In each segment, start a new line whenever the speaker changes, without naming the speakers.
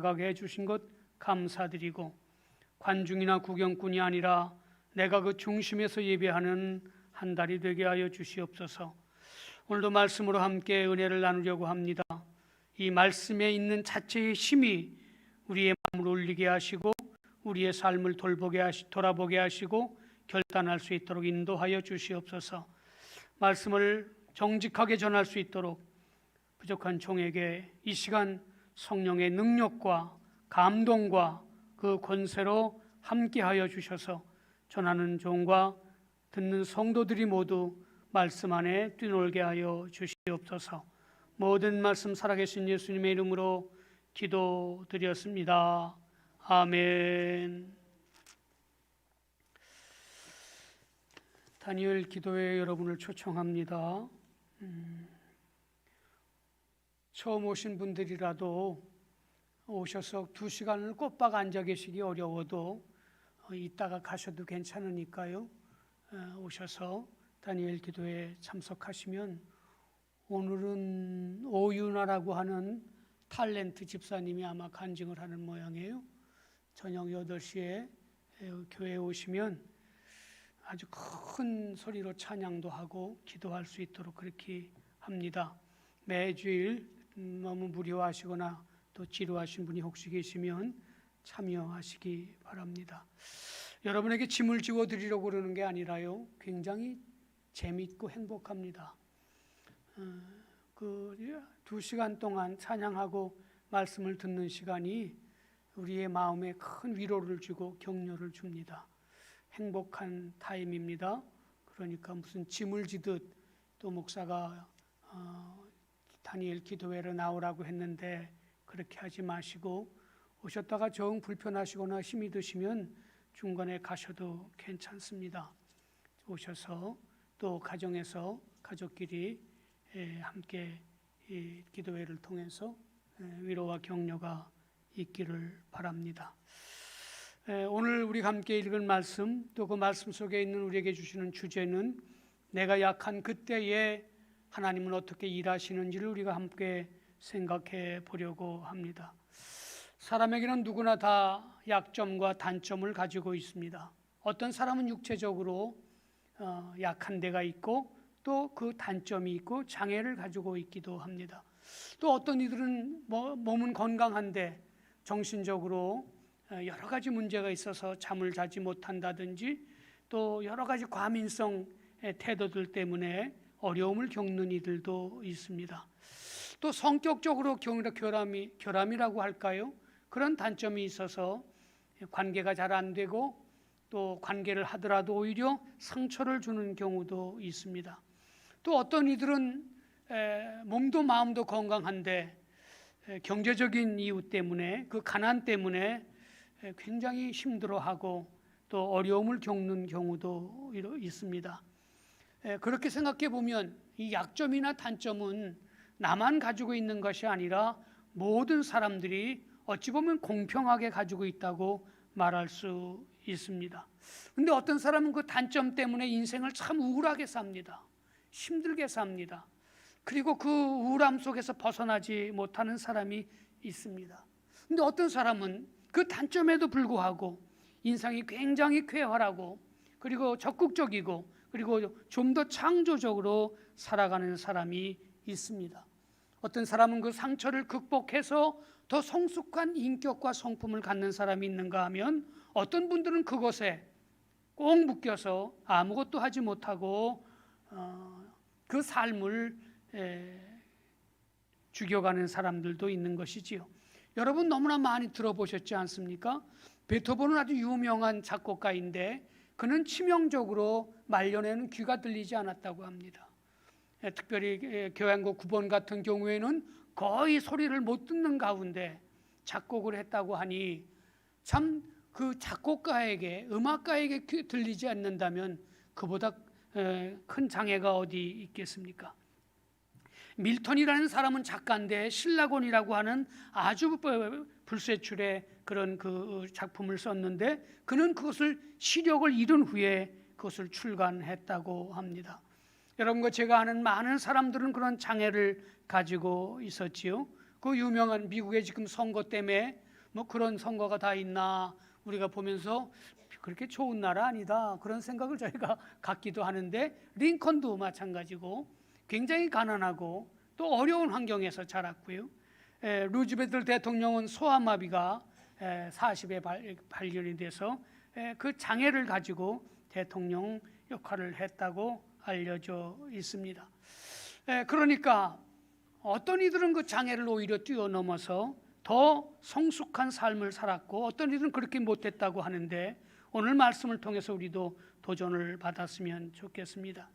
다가게 해주신 것 감사드리고, 관중이나 구경꾼이 아니라 내가 그 중심에서 예배하는 한 달이 되게 하여 주시옵소서. 오늘도 말씀으로 함께 은혜를 나누려고 합니다. 이 말씀에 있는 자체의 힘이 우리의 마음을 울리게 하시고 우리의 삶을 돌아보게 하시고 결단할 수 있도록 인도하여 주시옵소서. 말씀을 정직하게 전할 수 있도록 부족한 종에게 이 시간 성령의 능력과 감동과 그 권세로 함께하여 주셔서 전하는 종과 듣는 성도들이 모두 말씀 안에 뛰놀게 하여 주시옵소서. 모든 말씀 살아계신 예수님의 이름으로 기도드렸습니다. 아멘. 다니엘 기도회 여러분을 초청합니다. 처음 오신 분들이라도 오셔서 2시간을 꼬박 앉아 계시기 어려워도 이따가 가셔도 괜찮으니까요. 오셔서 다니엘 기도회에 참석하시면, 오늘은 오윤아라고 하는 탤런트 집사님이 아마 간증을 하는 모양이에요. 저녁 8시에 교회에 오시면 아주 큰 소리로 찬양도 하고 기도할 수 있도록 그렇게 합니다. 매주일 너무 무료하시거나 또 지루하신 분이 혹시 계시면 참여하시기 바랍니다. 여러분에게 짐을 지워드리려고 그러는 게 아니라요, 굉장히 재미있고 행복합니다. 그 2시간 동안 찬양하고 말씀을 듣는 시간이 우리의 마음에 큰 위로를 주고 격려를 줍니다. 행복한 타임입니다. 그러니까 무슨 짐을 지듯 또 목사가 다니엘 기도회로 나오라고 했는데 그렇게 하지 마시고, 오셨다가 정 불편하시거나 힘이 드시면 중간에 가셔도 괜찮습니다. 오셔서 또 가정에서 가족끼리 함께 이 기도회를 통해서 위로와 격려가 있기를 바랍니다. 오늘 우리가 함께 읽은 말씀, 또 그 말씀 속에 있는 우리에게 주시는 주제는 내가 약한 그때에 하나님은 어떻게 일하시는지를 우리가 함께 생각해 보려고 합니다. 사람에게는 누구나 다 약점과 단점을 가지고 있습니다. 어떤 사람은 육체적으로 약한 데가 있고 또 그 단점이 있고 장애를 가지고 있기도 합니다. 또 어떤 이들은 몸은 건강한데 정신적으로 여러 가지 문제가 있어서 잠을 자지 못한다든지, 또 여러 가지 과민성 태도들 때문에 어려움을 겪는 이들도 있습니다. 또 성격적으로 결함이라고 할까요? 그런 단점이 있어서 관계가 잘 안 되고 또 관계를 하더라도 오히려 상처를 주는 경우도 있습니다. 또 어떤 이들은 몸도 마음도 건강한데 경제적인 이유 때문에, 그 가난 때문에 굉장히 힘들어하고 또 어려움을 겪는 경우도 있습니다. 그렇게 생각해 보면 이 약점이나 단점은 나만 가지고 있는 것이 아니라 모든 사람들이 어찌 보면 공평하게 가지고 있다고 말할 수 있습니다. 그런데 어떤 사람은 그 단점 때문에 인생을 참 우울하게 삽니다. 힘들게 삽니다. 그리고 그 우울함 속에서 벗어나지 못하는 사람이 있습니다. 그런데 어떤 사람은 그 단점에도 불구하고 인상이 굉장히 쾌활하고 그리고 적극적이고 그리고 좀 더 창조적으로 살아가는 사람이 있습니다. 어떤 사람은 그 상처를 극복해서 더 성숙한 인격과 성품을 갖는 사람이 있는가 하면, 어떤 분들은 그것에 꼭 묶여서 아무것도 하지 못하고 그 삶을 죽여가는 사람들도 있는 것이지요. 여러분 너무나 많이 들어보셨지 않습니까? 베토벤은 아주 유명한 작곡가인데 그는 치명적으로 말년에는 귀가 들리지 않았다고 합니다. 특별히 교향곡 9번 같은 경우에는 거의 소리를 못 듣는 가운데 작곡을 했다고 하니, 참 그 작곡가에게, 음악가에게 들리지 않는다면 그보다 큰 장애가 어디 있겠습니까? 밀턴이라는 사람은 작가인데 신라곤이라고 하는 아주 불세출의 그런 그 작품을 썼는데, 그는 그것을 시력을 잃은 후에 그것을 출간했다고 합니다. 여러분과 제가 아는 많은 사람들은 그런 장애를 가지고 있었지요. 그 유명한 미국의 지금 선거 때문에 뭐 그런 선거가 다 있나 우리가 보면서 그렇게 좋은 나라 아니다 그런 생각을 저희가 갖기도 하는데, 링컨도 마찬가지고 굉장히 가난하고 또 어려운 환경에서 자랐고요. 루즈벨트 대통령은 소아마비가 40에 발견이 돼서 그 장애를 가지고 대통령 역할을 했다고 알려져 있습니다. 그러니까 어떤 이들은 그 장애를 오히려 뛰어넘어서 더 성숙한 삶을 살았고, 어떤 이들은 그렇게 못했다고 하는데, 오늘 말씀을 통해서 우리도 도전을 받았으면 좋겠습니다.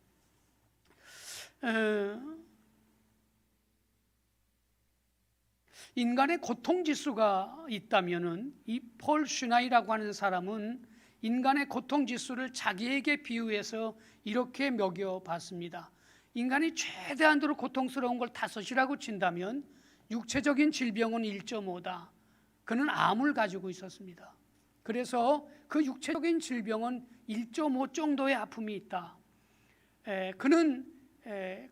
인간의 고통지수가 있다면은 이 폴 슈나이라고 하는 사람은 인간의 고통지수를 자기에게 비유해서 이렇게 매겨봤습니다. 인간이 최대한도로 고통스러운 걸 5이라고 친다면 육체적인 질병은 1.5다. 그는 암을 가지고 있었습니다. 그래서 그 육체적인 질병은 1.5 정도의 아픔이 있다. 그는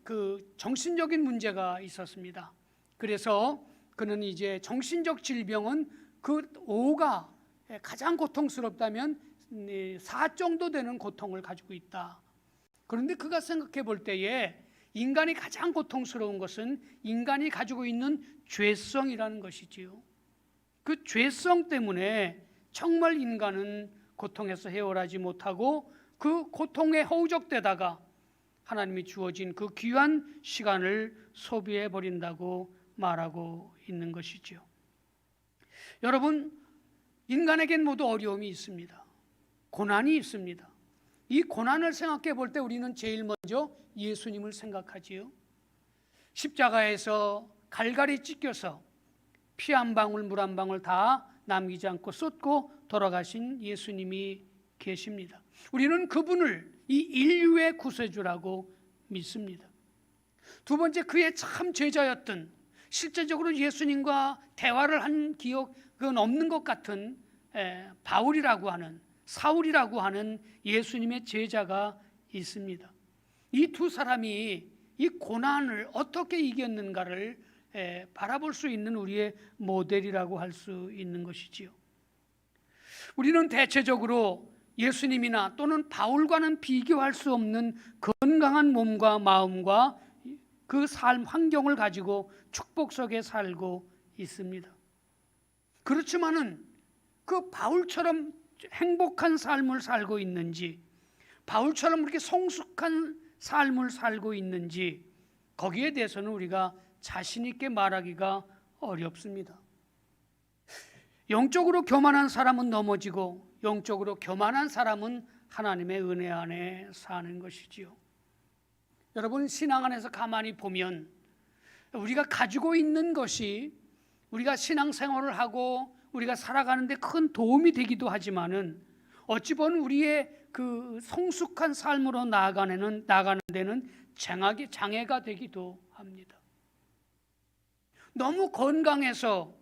그 정신적인 문제가 있었습니다. 그래서 그는 이제 정신적 질병은 그 5가 가장 고통스럽다면 4 정도 되는 고통을 가지고 있다. 그런데 그가 생각해 볼 때에 인간이 가장 고통스러운 것은 인간이 가지고 있는 죄성이라는 것이지요. 그 죄성 때문에 정말 인간은 고통에서 헤어나지 못하고 그 고통에 허우적대다가 하나님이 주어진 그 귀한 시간을 소비해 버린다고 말하고 있는 것이죠. 여러분, 인간에겐 모두 어려움이 있습니다. 고난이 있습니다. 이 고난을 생각해 볼 때 우리는 제일 먼저 예수님을 생각하지요. 십자가에서 갈갈이 찢겨서 피 한 방울 물 한 방울 다 남기지 않고 쏟고 돌아가신 예수님이 계십니다. 우리는 그분을 이 인류의 구세주라고 믿습니다. 두 번째, 그의 참 제자였던, 실제적으로 예수님과 대화를 한 기억은 없는 것 같은 바울이라고 하는, 사울이라고 하는 예수님의 제자가 있습니다. 이 두 사람이 이 고난을 어떻게 이겼는가를 바라볼 수 있는 우리의 모델이라고 할 수 있는 것이지요. 우리는 대체적으로 예수님이나 또는 바울과는 비교할 수 없는 건강한 몸과 마음과 그 삶 환경을 가지고 축복 속에 살고 있습니다. 그렇지만은 그 바울처럼 행복한 삶을 살고 있는지, 바울처럼 그렇게 성숙한 삶을 살고 있는지, 거기에 대해서는 우리가 자신 있게 말하기가 어렵습니다. 영적으로 교만한 사람은 넘어지고 영적으로 교만한 사람은 하나님의 은혜 안에 사는 것이지요. 여러분, 신앙 안에서 가만히 보면 우리가 가지고 있는 것이 우리가 신앙생활을 하고 우리가 살아가는데 큰 도움이 되기도 하지만은 어찌 보면 우리의 그 성숙한 삶으로 나아가는 데는 장애가 되기도 합니다. 너무 건강해서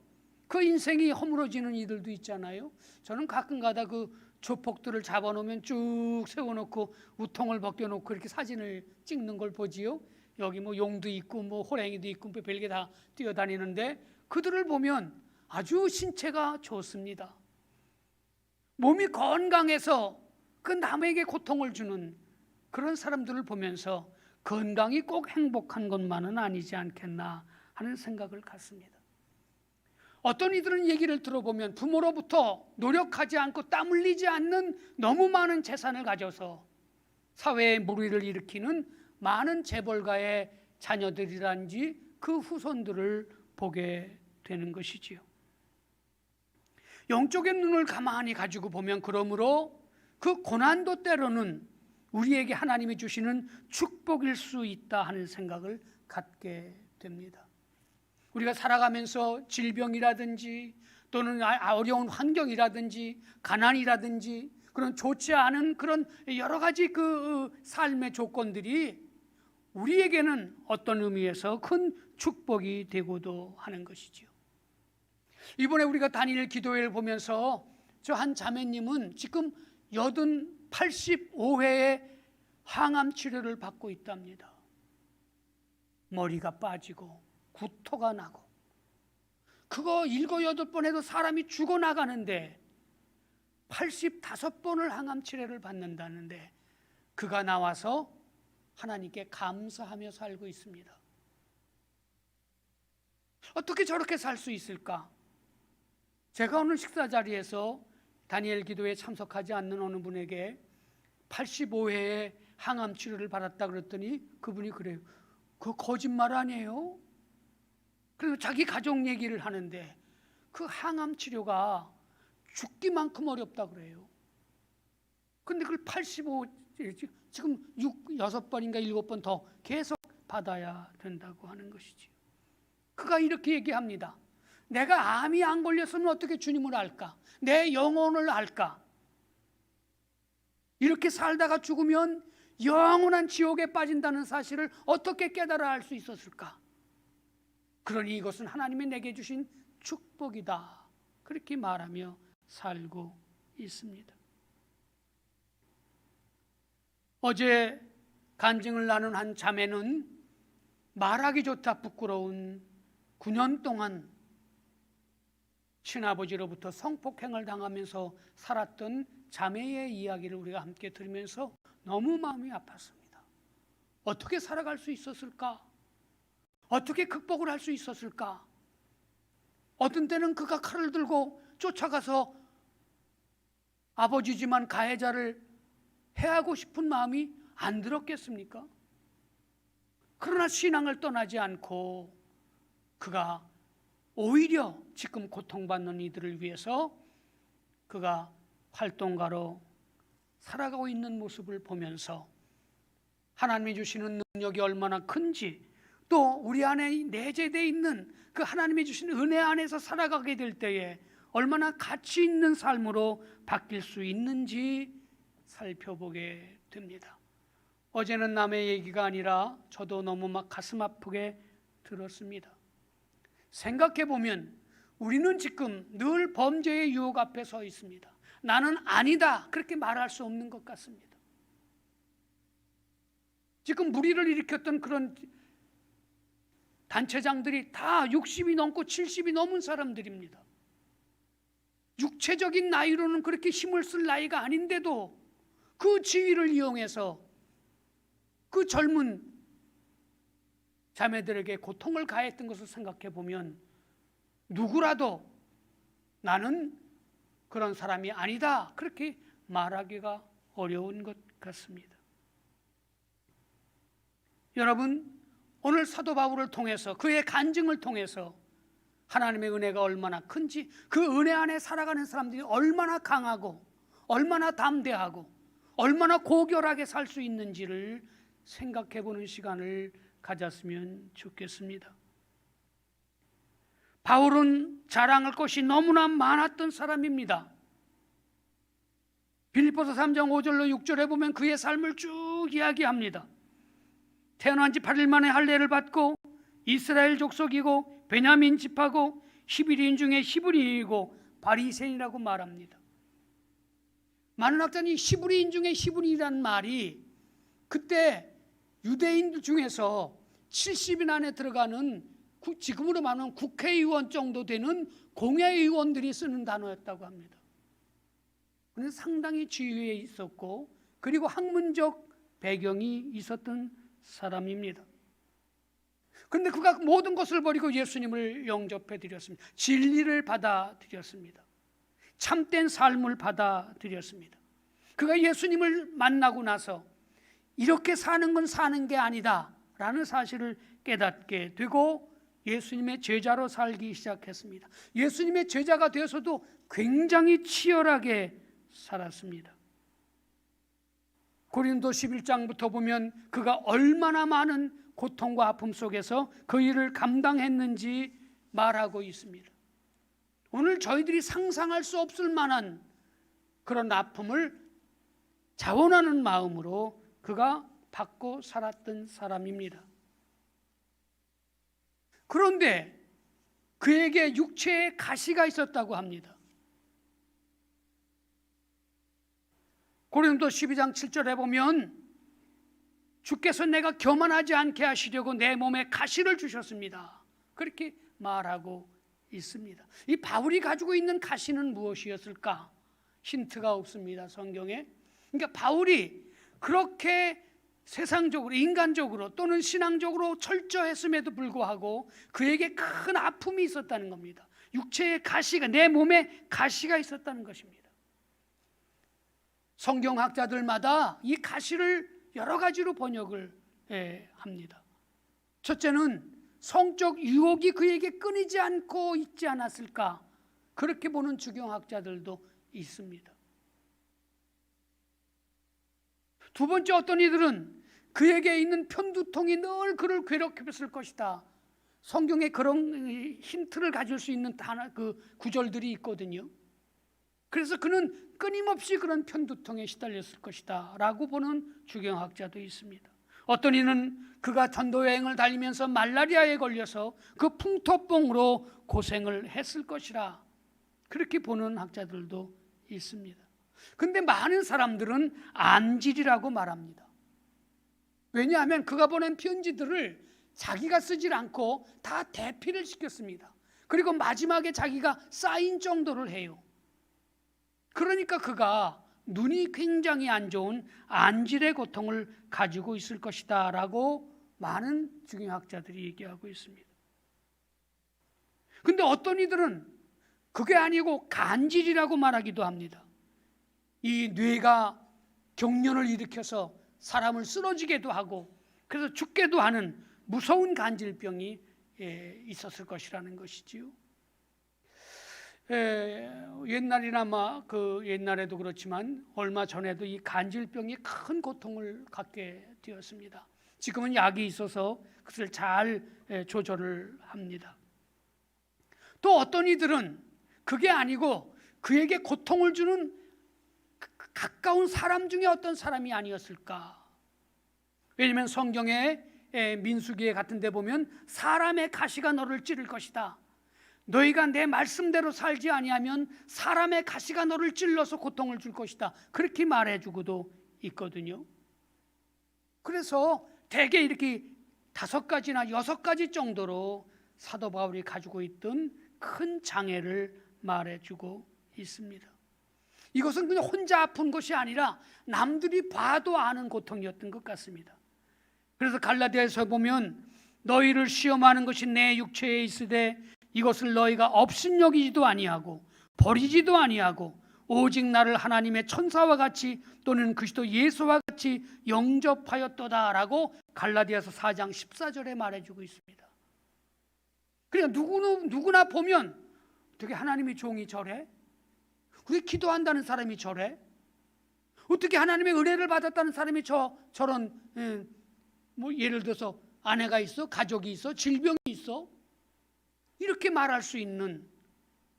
그 인생이 허물어지는 이들도 있잖아요. 저는 가끔가다 그 조폭들을 잡아놓으면 쭉 세워놓고 우통을 벗겨놓고 이렇게 사진을 찍는 걸 보지요. 여기 뭐 용도 있고 뭐 호랭이도 있고 별게 다 뛰어다니는데 그들을 보면 아주 신체가 좋습니다. 몸이 건강해서 그 남에게 고통을 주는 그런 사람들을 보면서 건강이 꼭 행복한 것만은 아니지 않겠나 하는 생각을 갖습니다. 어떤 이들은 얘기를 들어보면 부모로부터 노력하지 않고 땀 흘리지 않는 너무 많은 재산을 가져서 사회에 물의를 일으키는 많은 재벌가의 자녀들이란지 그 후손들을 보게 되는 것이지요. 영적인 눈을 가만히 가지고 보면 그러므로 그 고난도 때로는 우리에게 하나님이 주시는 축복일 수 있다 하는 생각을 갖게 됩니다. 우리가 살아가면서 질병이라든지 또는 어려운 환경이라든지 가난이라든지 그런 좋지 않은 그런 여러 가지 그 삶의 조건들이 우리에게는 어떤 의미에서 큰 축복이 되고도 하는 것이지요. 이번에 우리가 다니엘 기도회를 보면서 저 한 자매님은 지금 85회의 항암 치료를 받고 있답니다. 머리가 빠지고 구토가 나고 그거 7, 8번 해도 사람이 죽어나가는데 85번을 항암 치료를 받는다는데 그가 나와서 하나님께 감사하며 살고 있습니다. 어떻게 저렇게 살 수 있을까? 제가 오늘 식사 자리에서 다니엘 기도에 참석하지 않는 어느 분에게 85회의 항암 치료를 받았다 그랬더니 그분이 그래요. 그거 거짓말 아니에요? 그리고 자기 가족 얘기를 하는데 그 항암 치료가 죽기만큼 어렵다 그래요. 근데 그걸 85, 지금 6번인가 7번 더 계속 받아야 된다고 하는 것이지. 그가 이렇게 얘기합니다. 내가 암이 안 걸렸으면 어떻게 주님을 알까? 내 영혼을 알까? 이렇게 살다가 죽으면 영원한 지옥에 빠진다는 사실을 어떻게 깨달아 알 수 있었을까? 그러니 이것은 하나님이 내게 주신 축복이다. 그렇게 말하며 살고 있습니다. 어제 간증을 나눈 한 자매는 말하기 좋다 부끄러운 9년 동안 친아버지로부터 성폭행을 당하면서 살았던 자매의 이야기를 우리가 함께 들으면서 너무 마음이 아팠습니다. 어떻게 살아갈 수 있었을까? 어떻게 극복을 할 수 있었을까? 어떤 때는 그가 칼을 들고 쫓아가서 아버지지만 가해자를 해하고 싶은 마음이 안 들었겠습니까? 그러나 신앙을 떠나지 않고 그가 오히려 지금 고통받는 이들을 위해서 그가 활동가로 살아가고 있는 모습을 보면서 하나님이 주시는 능력이 얼마나 큰지, 또 우리 안에 내재되어 있는 그 하나님이 주신 은혜 안에서 살아가게 될 때에 얼마나 가치 있는 삶으로 바뀔 수 있는지 살펴보게 됩니다. 어제는 남의 얘기가 아니라 저도 너무 막 가슴 아프게 들었습니다. 생각해 보면 우리는 지금 늘 범죄의 유혹 앞에 서 있습니다. 나는 아니다 그렇게 말할 수 없는 것 같습니다. 지금 무리를 일으켰던 그런 단체장들이 다 60이 넘고 70이 넘은 사람들입니다. 육체적인 나이로는 그렇게 힘을 쓸 나이가 아닌데도 그 지위를 이용해서 그 젊은 자매들에게 고통을 가했던 것을 생각해 보면 누구라도 나는 그런 사람이 아니다 그렇게 말하기가 어려운 것 같습니다. 여러분, 오늘 사도 바울을 통해서 그의 간증을 통해서 하나님의 은혜가 얼마나 큰지, 그 은혜 안에 살아가는 사람들이 얼마나 강하고 얼마나 담대하고 얼마나 고결하게 살 수 있는지를 생각해 보는 시간을 가졌으면 좋겠습니다. 바울은 자랑할 것이 너무나 많았던 사람입니다. 빌립보서 3장 5절로 6절에 보면 그의 삶을 쭉 이야기합니다. 태어난 지 8일 만에 할례를 받고 이스라엘 족속이고 베냐민 집하고 히브리인 중에 히브리인이고 바리새인이라고 말합니다. 많은 학자는 히브리인 중에 히브리인이라는 말이 그때 유대인들 중에서 70인 안에 들어가는 지금으로 말하면 국회의원 정도 되는 공회의원들이 쓰는 단어였다고 합니다. 그래서 상당히 지위에 있었고 그리고 학문적 배경이 있었던 사람입니다. 그런데 그가 모든 것을 버리고 예수님을 영접해 드렸습니다. 진리를 받아들였습니다. 참된 삶을 받아들였습니다. 그가 예수님을 만나고 나서 이렇게 사는 건 사는 게 아니다 라는 사실을 깨닫게 되고 예수님의 제자로 살기 시작했습니다. 예수님의 제자가 되어서도 굉장히 치열하게 살았습니다. 고린도 11장부터 보면 그가 얼마나 많은 고통과 아픔 속에서 그 일을 감당했는지 말하고 있습니다. 오늘 저희들이 상상할 수 없을 만한 그런 아픔을 자원하는 마음으로 그가 받고 살았던 사람입니다. 그런데 그에게 육체에 가시가 있었다고 합니다. 고린도 12장 7절에 보면 주께서 내가 교만하지 않게 하시려고 내 몸에 가시를 주셨습니다. 그렇게 말하고 있습니다. 이 바울이 가지고 있는 가시는 무엇이었을까? 힌트가 없습니다, 성경에. 그러니까 바울이 그렇게 세상적으로, 인간적으로 또는 신앙적으로 철저했음에도 불구하고 그에게 큰 아픔이 있었다는 겁니다. 육체의 가시가, 내 몸에 가시가 있었다는 것입니다. 성경학자들마다 이 가시를 여러 가지로 번역을 합니다. 첫째는 성적 유혹이 그에게 끊이지 않고 있지 않았을까, 그렇게 보는 주경학자들도 있습니다. 두 번째, 어떤 이들은 그에게 있는 편두통이 늘 그를 괴롭혔을 것이다. 성경에 그런 힌트를 가질 수 있는 그 구절들이 있거든요. 그래서 그는 끊임없이 그런 편두통에 시달렸을 것이다 라고 보는 주경학자도 있습니다. 어떤 이는 그가 전도 여행을 달리면서 말라리아에 걸려서 그 풍토병으로 고생을 했을 것이라, 그렇게 보는 학자들도 있습니다. 근데 많은 사람들은 안질이라고 말합니다. 왜냐하면 그가 보낸 편지들을 자기가 쓰질 않고 다 대피를 시켰습니다. 그리고 마지막에 자기가 사인 정도를 해요. 그러니까 그가 눈이 굉장히 안 좋은 안질의 고통을 가지고 있을 것이다 라고 많은 주경학자들이 얘기하고 있습니다. 근데 어떤 이들은 그게 아니고 간질이라고 말하기도 합니다. 이 뇌가 경련을 일으켜서 사람을 쓰러지게도 하고 그래서 죽게도 하는 무서운 간질병이 있었을 것이라는 것이지요. 옛날이나 옛날에도 그렇지만 얼마 전에도 이 간질병이 큰 고통을 갖게 되었습니다. 지금은 약이 있어서 그것을 잘 조절을 합니다. 또 어떤 이들은 그게 아니고 그에게 고통을 주는 가까운 사람 중에 어떤 사람이 아니었을까? 왜냐하면 성경에 민수기에 같은 데 보면 사람의 가시가 너를 찌를 것이다. 너희가 내 말씀대로 살지 아니하면 사람의 가시가 너를 찔러서 고통을 줄 것이다. 그렇게 말해주고도 있거든요. 그래서 대개 이렇게 5가지나 6가지 정도로 사도 바울이 가지고 있던 큰 장애를 말해주고 있습니다. 이것은 그냥 혼자 아픈 것이 아니라 남들이 봐도 아는 고통이었던 것 같습니다. 그래서 갈라디아에서 보면 너희를 시험하는 것이 내 육체에 있으되 이것을 너희가 업신여기지도 아니하고 버리지도 아니하고 오직 나를 하나님의 천사와 같이 또는 그리스도 예수와 같이 영접하였도다라고 갈라디아서 4장 14절에 말해주고 있습니다. 그러니까 누구나 보면 어떻게 하나님의 종이 저래? 왜 기도한다는 사람이 저래? 어떻게 하나님의 은혜를 받았다는 사람이 저런 예를 들어서 아내가 있어, 가족이 있어, 질병이 있어, 이렇게 말할 수 있는.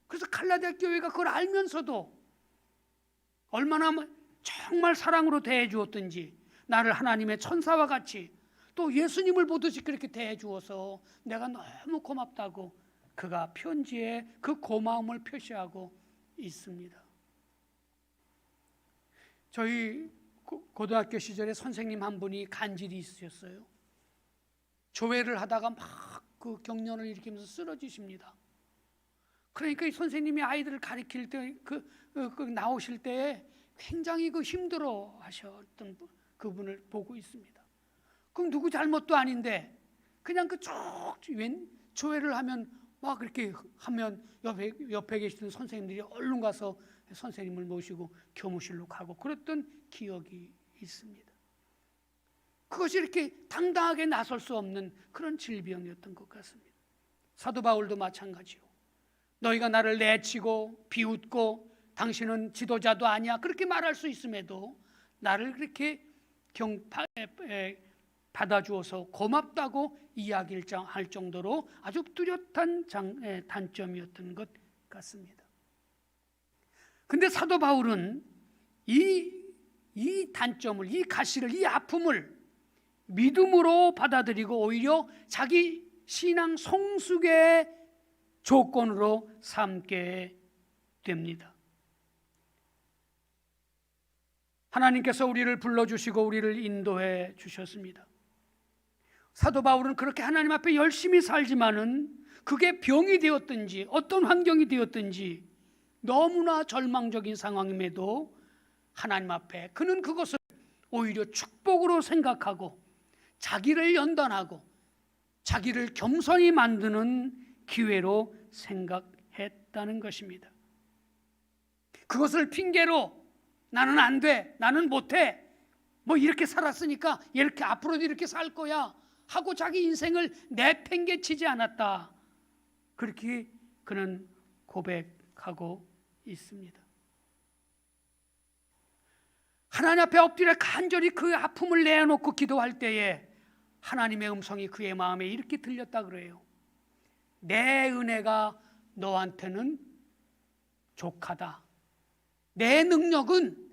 그래서 갈라디아 교회가 그걸 알면서도 얼마나 정말 사랑으로 대해 주었던지, 나를 하나님의 천사와 같이 또 예수님을 보듯이 그렇게 대해 주어서 내가 너무 고맙다고 그가 편지에 그 고마움을 표시하고 있습니다. 저희 고등학교 시절에 선생님 한 분이 간질이 있으셨어요. 조회를 하다가 막 그 경련을 일으키면서 쓰러지십니다. 그러니까 이 선생님이 아이들을 가르칠 때 나오실 때 굉장히 힘들어 하셨던 그분을 보고 있습니다. 그럼 누구 잘못도 아닌데 그냥 조회를 하면 막 그렇게 하면 옆에 계시던 선생님들이 얼른 가서 선생님을 모시고 교무실로 가고 그랬던 기억이 있습니다. 그것이 이렇게 당당하게 나설 수 없는 그런 질병이었던 것 같습니다. 사도 바울도 마찬가지요. 너희가 나를 내치고 비웃고 당신은 지도자도 아니야 그렇게 말할 수 있음에도 나를 그렇게 받아주어서 고맙다고 이야기를 할 정도로 아주 뚜렷한 단점이었던 것 같습니다. 근데 사도 바울은 이 단점을, 이 가시를, 이 아픔을 믿음으로 받아들이고 오히려 자기 신앙 성숙의 조건으로 삼게 됩니다. 하나님께서 우리를 불러주시고 우리를 인도해 주셨습니다. 사도 바울은 그렇게 하나님 앞에 열심히 살지만은 그게 병이 되었든지 어떤 환경이 되었든지 너무나 절망적인 상황임에도 하나님 앞에 그는 그것을 오히려 축복으로 생각하고 자기를 연단하고 자기를 겸손히 만드는 기회로 생각했다는 것입니다. 그것을 핑계로 나는 안 돼, 나는 못해, 뭐 이렇게 살았으니까 이렇게 앞으로도 이렇게 살 거야 하고 자기 인생을 내팽개치지 않았다. 그렇게 그는 고백하고 있습니다. 하나님 앞에 엎드려 간절히 그 아픔을 내놓고 기도할 때에 하나님의 음성이 그의 마음에 이렇게 들렸다 그래요. 내 은혜가 너한테는 족하다. 내 능력은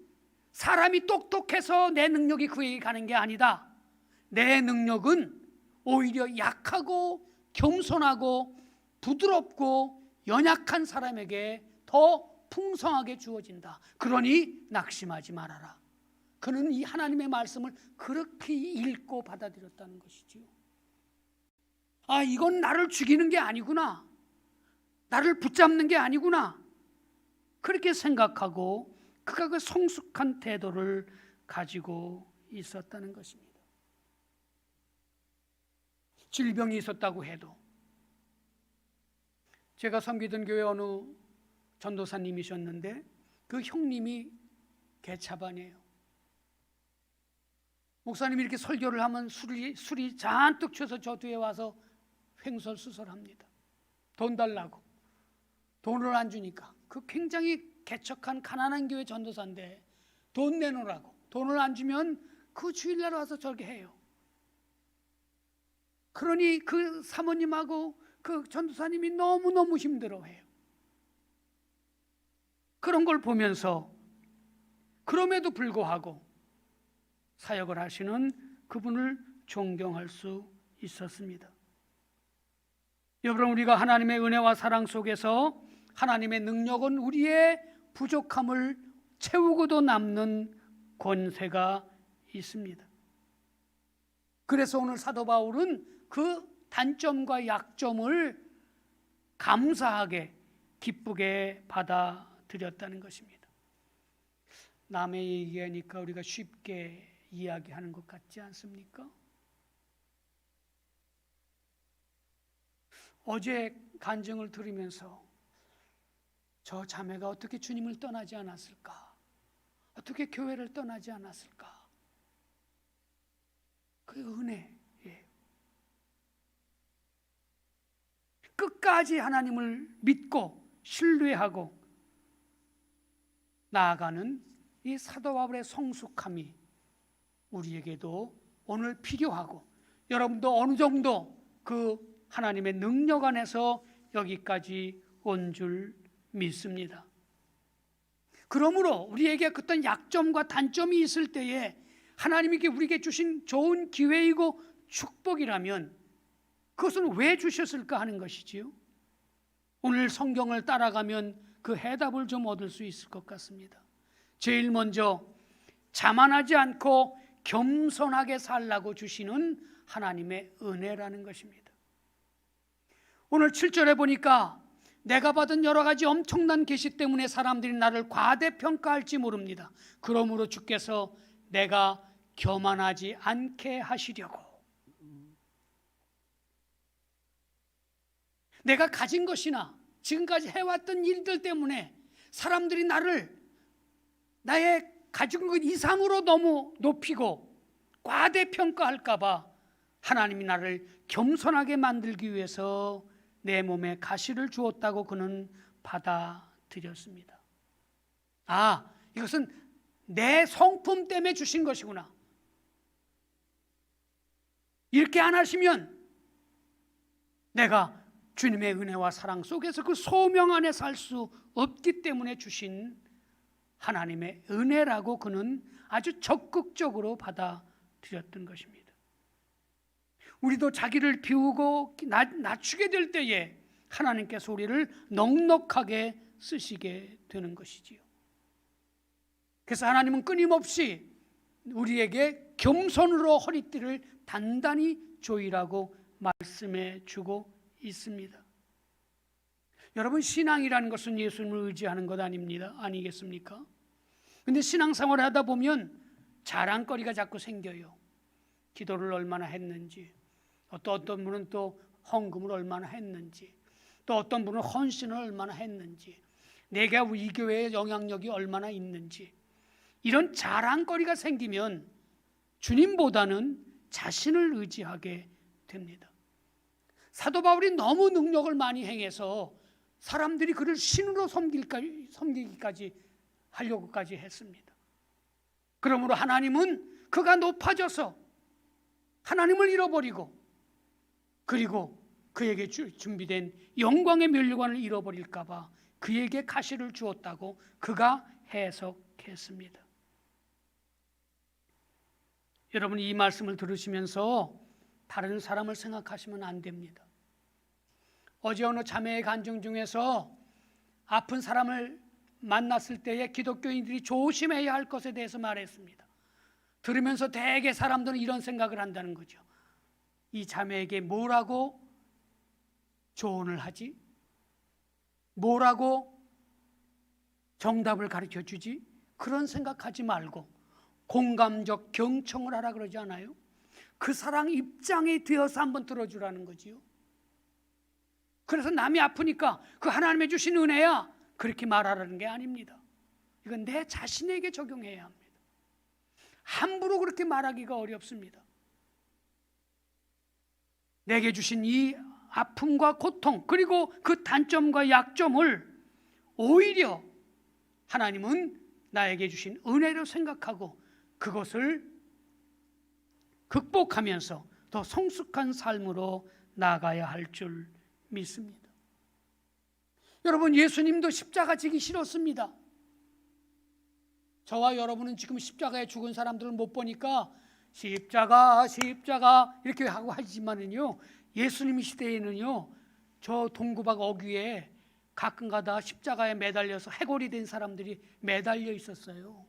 사람이 똑똑해서 내 능력이 그에게 가는 게 아니다. 내 능력은 오히려 약하고 겸손하고 부드럽고 연약한 사람에게 더 풍성하게 주어진다. 그러니 낙심하지 말아라. 그는 이 하나님의 말씀을 그렇게 읽고 받아들였다는 것이지요. 아, 이건 나를 죽이는 게 아니구나. 나를 붙잡는 게 아니구나. 그렇게 생각하고 그가 그 성숙한 태도를 가지고 있었다는 것입니다. 질병이 있었다고 해도 제가 섬기던 교회 어느 전도사님이셨는데 그 형님이 개차반이에요. 목사님이 이렇게 설교를 하면 술이 잔뜩 쳐서 저 뒤에 와서 횡설수설합니다. 돈 달라고. 돈을 안 주니까. 그 굉장히 개척한 가난한 교회 전도사인데 돈 내놓으라고. 돈을 안 주면 그 주일날 와서 저렇게 해요. 그러니 그 사모님하고 그 전도사님이 너무너무 힘들어해요. 그런 걸 보면서 그럼에도 불구하고 사역을 하시는 그분을 존경할 수 있었습니다. 여러분, 우리가 하나님의 은혜와 사랑 속에서 하나님의 능력은 우리의 부족함을 채우고도 남는 권세가 있습니다. 그래서 오늘 사도 바울은 그 단점과 약점을 감사하게 기쁘게 받아들였다는 것입니다. 남의 얘기하니까 우리가 쉽게 이야기하는 것 같지 않습니까? 어제 간증을 들으면서 저 자매가 어떻게 주님을 떠나지 않았을까? 어떻게 교회를 떠나지 않았을까? 그 은혜예요. 끝까지 하나님을 믿고 신뢰하고 나아가는 이 사도 바울의 성숙함이 우리에게도 오늘 필요하고 여러분도 어느 정도 그 하나님의 능력 안에서 여기까지 온 줄 믿습니다. 그러므로 우리에게 어떤 약점과 단점이 있을 때에 하나님이 우리에게 주신 좋은 기회이고 축복이라면 그것은 왜 주셨을까 하는 것이지요. 오늘 성경을 따라가면 그 해답을 좀 얻을 수 있을 것 같습니다. 제일 먼저 자만하지 않고 겸손하게 살라고 주시는 하나님의 은혜라는 것입니다. 오늘 7절에 보니까 내가 받은 여러 가지 엄청난 계시 때문에 사람들이 나를 과대평가할지 모릅니다. 그러므로 주께서 내가 교만하지 않게 하시려고, 내가 가진 것이나 지금까지 해왔던 일들 때문에 사람들이 나의 가진 것 이상으로 너무 높이고 과대평가할까 봐 하나님이 나를 겸손하게 만들기 위해서 내 몸에 가시를 주었다고 그는 받아들였습니다. 아, 이것은 내 성품 때문에 주신 것이구나. 이렇게 안 하시면 내가 주님의 은혜와 사랑 속에서 그 소명 안에 살 수 없기 때문에 주신 하나님의 은혜라고 그는 아주 적극적으로 받아들였던 것입니다. 우리도 자기를 비우고 낮추게 될 때에 하나님께서 우리를 넉넉하게 쓰시게 되는 것이지요. 그래서 하나님은 끊임없이 우리에게 겸손으로 허리띠를 단단히 조이라고 말씀해 주고 있습니다. 여러분, 신앙이라는 것은 예수님을 의지하는 것 아닙니다. 아니겠습니까? 근데 신앙생활을 하다 보면 자랑거리가 자꾸 생겨요. 기도를 얼마나 했는지, 또 어떤 분은 또 헌금을 얼마나 했는지, 또 어떤 분은 헌신을 얼마나 했는지, 내가 이 교회의 영향력이 얼마나 있는지, 이런 자랑거리가 생기면 주님보다는 자신을 의지하게 됩니다. 사도 바울이 너무 능력을 많이 행해서 사람들이 그를 신으로 섬기기까지 하려고까지 했습니다. 그러므로 하나님은 그가 높아져서 하나님을 잃어버리고, 그리고 그에게 준비된 영광의 면류관을 잃어버릴까 봐 그에게 가시를 주었다고 그가 해석했습니다. 여러분, 이 말씀을 들으시면서 다른 사람을 생각하시면 안 됩니다. 어제 어느 자매의 간증 중에서 아픈 사람을 만났을 때에 기독교인들이 조심해야 할 것에 대해서 말했습니다. 들으면서 대개 사람들은 이런 생각을 한다는 거죠. 이 자매에게 뭐라고 조언을 하지? 뭐라고 정답을 가르쳐 주지? 그런 생각하지 말고 공감적 경청을 하라 그러지 않아요? 그 사람 입장이 되어서 한번 들어주라는 거지요. 그래서 남이 아프니까 그 하나님의 주신 은혜야, 그렇게 말하라는 게 아닙니다. 이건 내 자신에게 적용해야 합니다. 함부로 그렇게 말하기가 어렵습니다. 내게 주신 이 아픔과 고통, 그리고 그 단점과 약점을 오히려 하나님은 나에게 주신 은혜로 생각하고 그것을 극복하면서 더 성숙한 삶으로 나아가야 할 줄 믿습니다. 여러분, 예수님도 십자가 지기 싫었습니다. 저와 여러분은 지금 십자가에 죽은 사람들을 못 보니까 십자가 십자가 이렇게 하고 하지만은요, 예수님 시대에는요, 저 동구박 어귀에 가끔가다 십자가에 매달려서 해골이 된 사람들이 매달려 있었어요.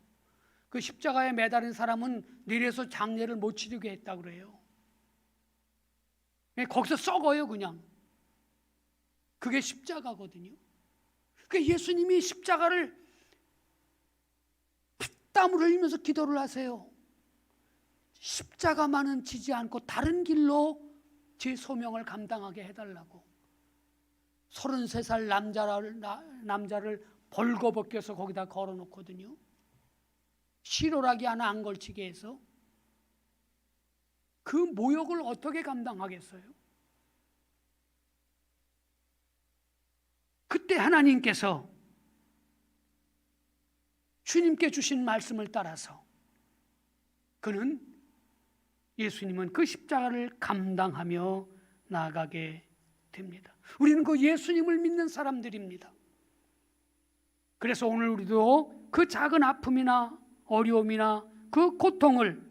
그 십자가에 매달린 사람은 내려서 장례를 못 치르게 했다고 그래요. 거기서 썩어요, 그냥. 그게 십자가거든요. 그러니까 예수님이 십자가를 피땀을 흘리면서 기도를 하세요. 십자가만은 지지 않고 다른 길로 제 소명을 감당하게 해달라고. 33살 남자를 벌거벗겨서 거기다 걸어놓거든요. 실오라기 하나 안 걸치게 해서. 그 모욕을 어떻게 감당하겠어요? 그때 하나님께서 주님께 주신 말씀을 따라서 예수님은 그 십자가를 감당하며 나아가게 됩니다. 우리는 그 예수님을 믿는 사람들입니다. 그래서 오늘 우리도 그 작은 아픔이나 어려움이나 그 고통을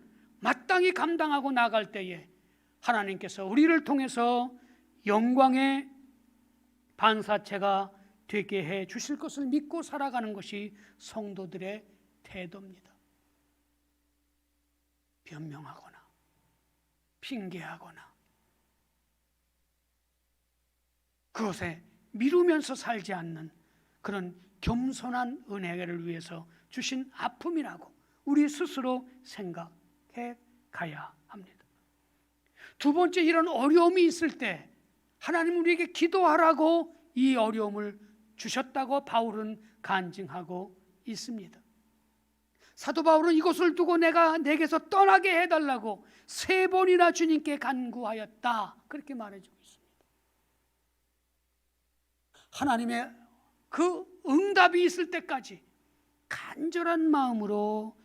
마땅히 감당하고 나갈 때에 하나님께서 우리를 통해서 영광의 반사체가 되게 해 주실 것을 믿고 살아가는 것이 성도들의 태도입니다. 변명하거나 핑계하거나 그것에 미루면서 살지 않는 그런 겸손한 은혜를 위해서 주신 아픔이라고 우리 스스로 생각해 가야 합니다. 두 번째, 이런 어려움이 있을 때 하나님 우리에게 기도하라고 이 어려움을 주셨다고 바울은 간증하고 있습니다. 사도 바울은 이것을 두고 내가 내게서 떠나게 해달라고 3번이나 주님께 간구하였다, 그렇게 말해주고 있습니다. 하나님의 그 응답이 있을 때까지 간절한 마음으로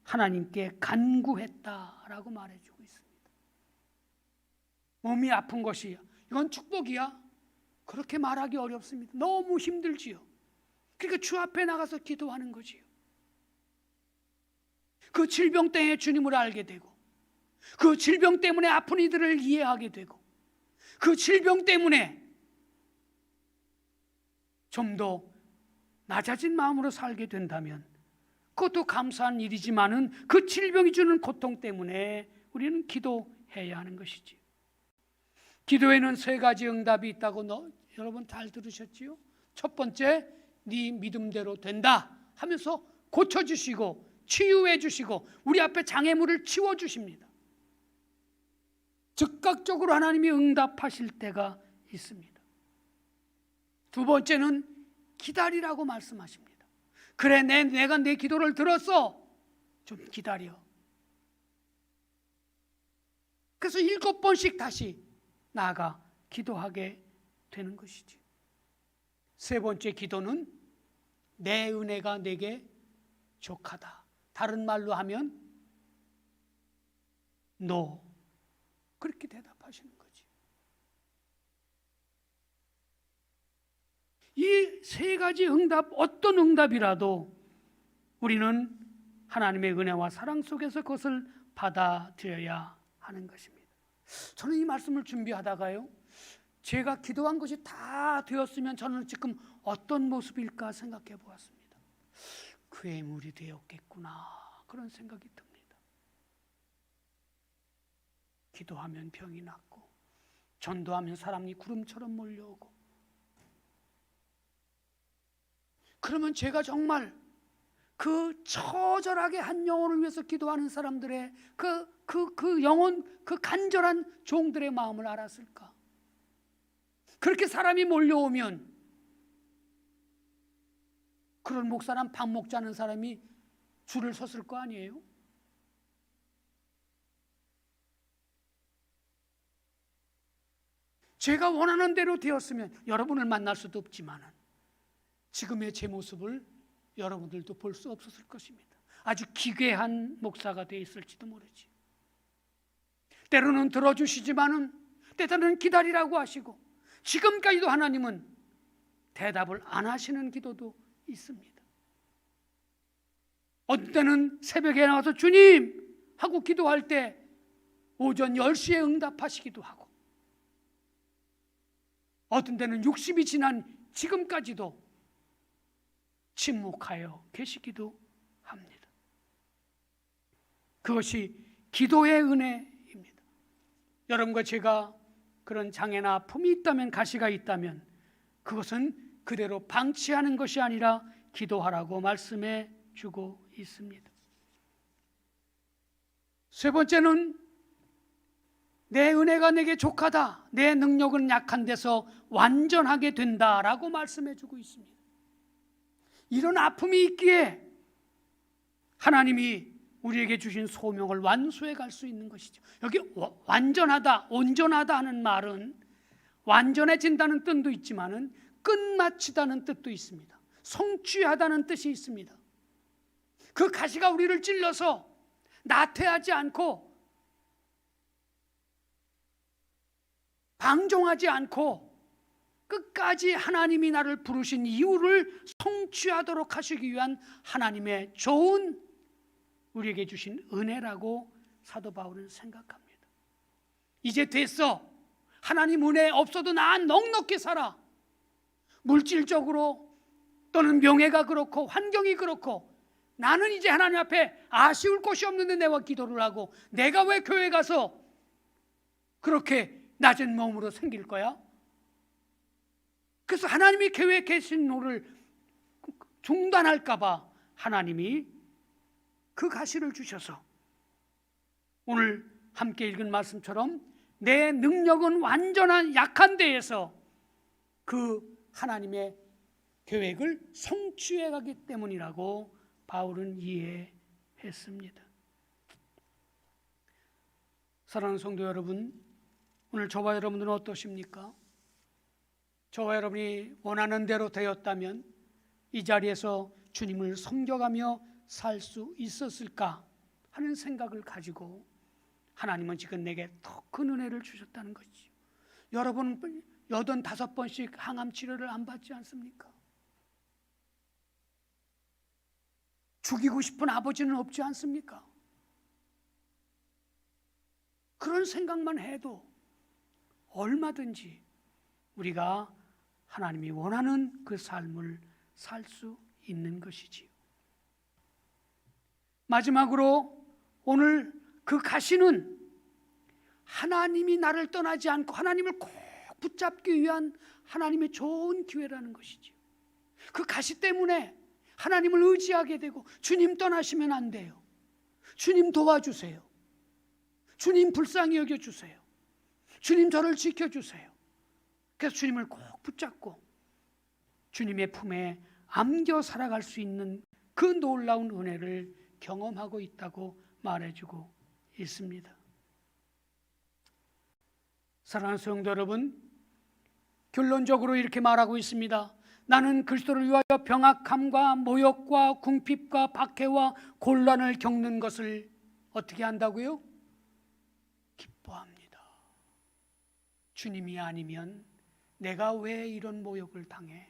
하나님께 간구했다라고 말해주고 있습니다. 몸이 아픈 것이 이건 축복이야, 그렇게 말하기 어렵습니다. 너무 힘들지요. 그러니까 주 앞에 나가서 기도하는 거지요. 그 질병 때문에 주님을 알게 되고, 그 질병 때문에 아픈 이들을 이해하게 되고, 그 질병 때문에 좀 더 낮아진 마음으로 살게 된다면 그것도 감사한 일이지만은 그 질병이 주는 고통 때문에 우리는 기도해야 하는 것이지. 기도에는 3가지 응답이 있다고 여러분 잘 들으셨지요? 첫 번째, 네 믿음대로 된다 하면서 고쳐주시고 치유해 주시고 우리 앞에 장애물을 치워주십니다. 즉각적으로 하나님이 응답하실 때가 있습니다. 두 번째는 기다리라고 말씀하십니다. 그래, 내가 내 기도를 들었어. 좀 기다려. 그래서 7번씩 다시 나아가 기도하게 되는 것이지. 세 번째 기도는 내 은혜가 내게 족하다. 다른 말로 하면 너, 그렇게 대답하시는 거지. 이 세 가지 응답, 어떤 응답이라도 우리는 하나님의 은혜와 사랑 속에서 그것을 받아들여야 하는 것입니다. 저는 이 말씀을 준비하다가요, 제가 기도한 것이 다 되었으면 저는 지금 어떤 모습일까 생각해 보았습니다. 괴물이 되었겠구나, 그런 생각이 듭니다. 기도하면 병이 낫고, 전도하면 사람이 구름처럼 몰려오고, 그러면 제가 정말 그 처절하게 한 영혼을 위해서 기도하는 사람들의 그 영혼, 그 간절한 종들의 마음을 알았을까? 그렇게 사람이 몰려오면 그런 목사람, 박 목자는 사람이 줄을 섰을 거 아니에요? 제가 원하는 대로 되었으면 여러분을 만날 수도 없지만 지금의 제 모습을 여러분들도 볼 수 없었을 것입니다. 아주 기괴한 목사가 되어 있을지도 모르지. 때로는 들어주시지만은 때로는 기다리라고 하시고, 지금까지도 하나님은 대답을 안 하시는 기도도 있습니다. 어떤 때는 새벽에 나와서 주님 하고 기도할 때 오전 10시에 응답하시기도 하고, 어떤 때는 60이 지난 지금까지도 침묵하여 계시기도 합니다. 그것이 기도의 은혜입니다. 여러분과 제가 그런 장애나 아픔이 있다면, 가시가 있다면 그것은 그대로 방치하는 것이 아니라 기도하라고 말씀해 주고 있습니다. 세 번째는 내 은혜가 내게 족하다, 내 능력은 약한 데서 완전하게 된다라고 말씀해 주고 있습니다. 이런 아픔이 있기에 하나님이 우리에게 주신 소명을 완수해 갈 수 있는 것이죠. 여기 완전하다, 온전하다 하는 말은 완전해진다는 뜻도 있지만은 끝마치다는 뜻도 있습니다. 성취하다는 뜻이 있습니다. 그 가시가 우리를 찔러서 나태하지 않고 방종하지 않고 끝까지 하나님이 나를 부르신 이유를 성취하도록 하시기 위한 하나님의 좋은 우리에게 주신 은혜라고 사도 바울은 생각합니다. 이제 됐어. 하나님 은혜 없어도 난 넉넉히 살아. 물질적으로 또는 명예가 그렇고 환경이 그렇고 나는 이제 하나님 앞에 아쉬울 것이 없는데 내가 기도를 하고 내가 왜 교회 가서 그렇게 낮은 몸으로 생길 거야? 그래서 하나님이 교회에 계신 노를 중단할까 봐 하나님이 그 가시를 주셔서 오늘 함께 읽은 말씀처럼 내 능력은 완전한 약한 데에서 그 하나님의 계획을 성취해 가기 때문이라고 바울은 이해했습니다. 사랑하는 성도 여러분, 오늘 저와 여러분들은 어떠십니까? 저와 여러분이 원하는 대로 되었다면 이 자리에서 주님을 섬겨가며 살 수 있었을까 하는 생각을 가지고 하나님은 지금 내게 더 큰 은혜를 주셨다는 것이죠. 여러분 85번씩 항암 치료를 안 받지 않습니까? 죽이고 싶은 아버지는 없지 않습니까? 그런 생각만 해도 얼마든지 우리가 하나님이 원하는 그 삶을 살 수 있는 것이지요. 마지막으로 오늘 그 가시는 하나님이 나를 떠나지 않고 하나님을 꼭 붙잡기 위한 하나님의 좋은 기회라는 것이죠. 그 가시 때문에 하나님을 의지하게 되고 주님 떠나시면 안 돼요. 주님 도와주세요. 주님 불쌍히 여겨주세요. 주님 저를 지켜주세요. 그래서 주님을 꼭 붙잡고 주님의 품에 안겨 살아갈 수 있는 그 놀라운 은혜를 경험하고 있다고 말해주고 있습니다. 사랑하는 성도 여러분, 결론적으로 이렇게 말하고 있습니다. 나는 그리스도를 위하여 병악함과 모욕과 궁핍과 박해와 곤란을 겪는 것을 어떻게 한다고요? 기뻐합니다. 주님이 아니면 내가 왜 이런 모욕을 당해?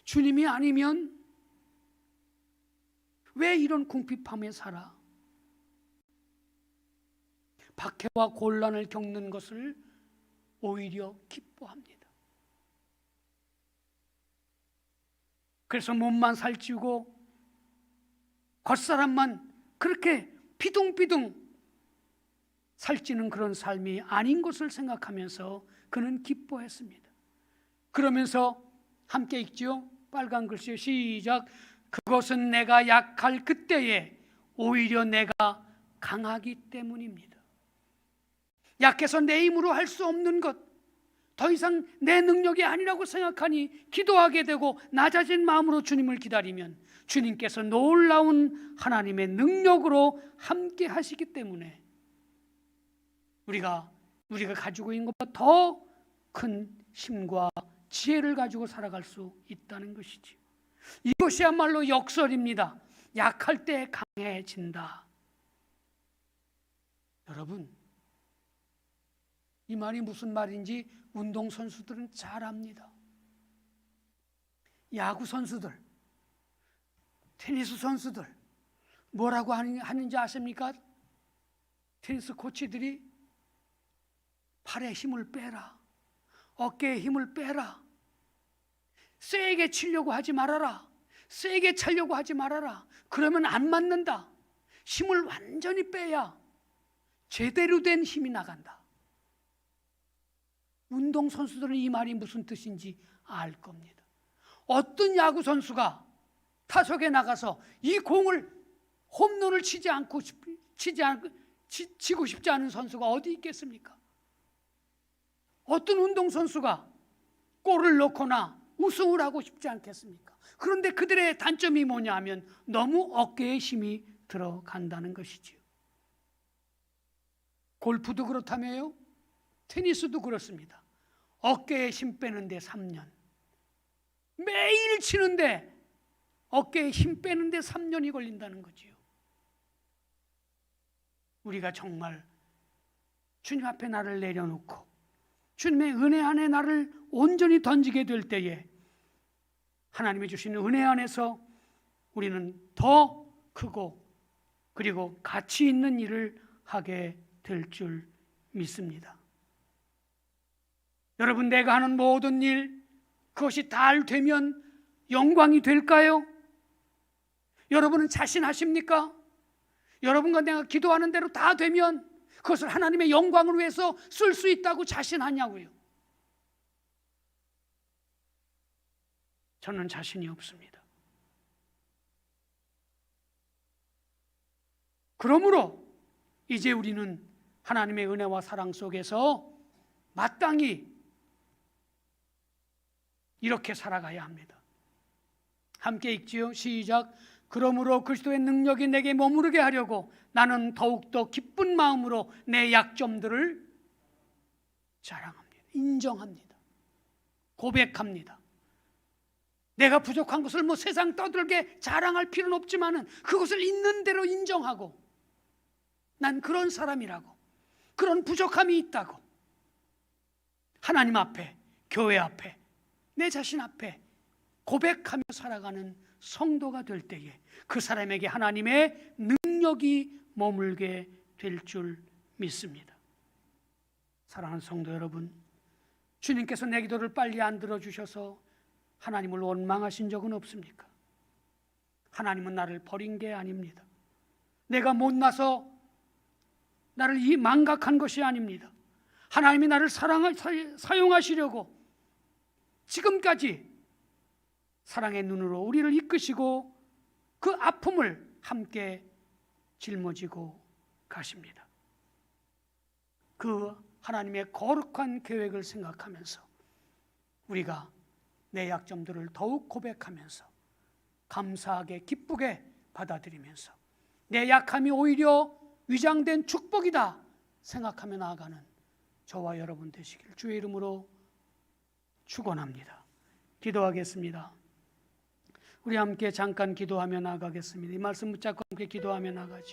주님이 아니면 왜 이런 궁핍함에 살아? 박해와 곤란을 겪는 것을 오히려 기뻐합니다. 그래서 몸만 살찌우고 겉사람만 그렇게 비둥비둥 살찌는 그런 삶이 아닌 것을 생각하면서 그는 기뻐했습니다. 그러면서 함께 읽지요. 빨간 글씨요. 시작. 그것은 내가 약할 그때에 오히려 내가 강하기 때문입니다. 약해서 내 힘으로 할 수 없는 것, 더 이상 내 능력이 아니라고 생각하니 기도하게 되고 낮아진 마음으로 주님을 기다리면 주님께서 놀라운 하나님의 능력으로 함께 하시기 때문에 우리가 가지고 있는 것보다 더 큰 힘과 지혜를 가지고 살아갈 수 있다는 것이지. 이것이야말로 역설입니다. 약할 때 강해진다. 여러분, 이 말이 무슨 말인지 운동선수들은 잘 압니다. 야구 선수들, 테니스 선수들 뭐라고 하는지 아십니까? 테니스 코치들이 팔에 힘을 빼라, 어깨에 힘을 빼라, 세게 치려고 하지 말아라, 세게 차려고 하지 말아라. 그러면 안 맞는다. 힘을 완전히 빼야 제대로 된 힘이 나간다. 운동선수들은 이 말이 무슨 뜻인지 알 겁니다. 어떤 야구 선수가 타석에 나가서 이 공을 홈런을 치고 싶지 않은 선수가 어디 있겠습니까? 어떤 운동선수가 골을 넣거나 우승을 하고 싶지 않겠습니까? 그런데 그들의 단점이 뭐냐 하면 너무 어깨에 힘이 들어간다는 것이지요. 골프도 그렇다며요. 테니스도 그렇습니다. 어깨에 힘 빼는데 3년, 매일 치는데 어깨에 힘 빼는데 3년이 걸린다는 거지요. 우리가 정말 주님 앞에 나를 내려놓고 주님의 은혜 안에 나를 온전히 던지게 될 때에 하나님이 주시는 은혜 안에서 우리는 더 크고 그리고 가치 있는 일을 하게 될 줄 믿습니다. 여러분, 내가 하는 모든 일, 그것이 잘 되면 영광이 될까요? 여러분은 자신하십니까? 여러분과 내가 기도하는 대로 다 되면 그것을 하나님의 영광을 위해서 쓸 수 있다고 자신하냐고요? 저는 자신이 없습니다. 그러므로 이제 우리는 하나님의 은혜와 사랑 속에서 마땅히 이렇게 살아가야 합니다. 함께 읽지요. 시작. 그러므로 그리스도의 능력이 내게 머무르게 하려고 나는 더욱더 기쁜 마음으로 내 약점들을 자랑합니다. 인정합니다. 고백합니다. 내가 부족한 것을 세상 떠들게 자랑할 필요는 없지만은 그것을 있는 대로 인정하고 난 그런 사람이라고, 그런 부족함이 있다고 하나님 앞에, 교회 앞에, 내 자신 앞에 고백하며 살아가는 성도가 될 때에 그 사람에게 하나님의 능력이 머물게 될 줄 믿습니다. 사랑하는 성도 여러분, 주님께서 내 기도를 빨리 안 들어주셔서 하나님을 원망하신 적은 없습니까? 하나님은 나를 버린 게 아닙니다. 내가 못나서 나를 망각한 것이 아닙니다. 하나님이 나를 사용하시려고 지금까지 사랑의 눈으로 우리를 이끄시고 그 아픔을 함께 짊어지고 가십니다. 그 하나님의 거룩한 계획을 생각하면서 우리가 내 약점들을 더욱 고백하면서 감사하게 기쁘게 받아들이면서 내 약함이 오히려 위장된 축복이다 생각하며 나아가는 저와 여러분 되시길 주의 이름으로 축원합니다. 기도하겠습니다. 우리 함께 잠깐 기도하며 나가겠습니다. 이 말씀 붙잡고 함께 기도하며 나가죠.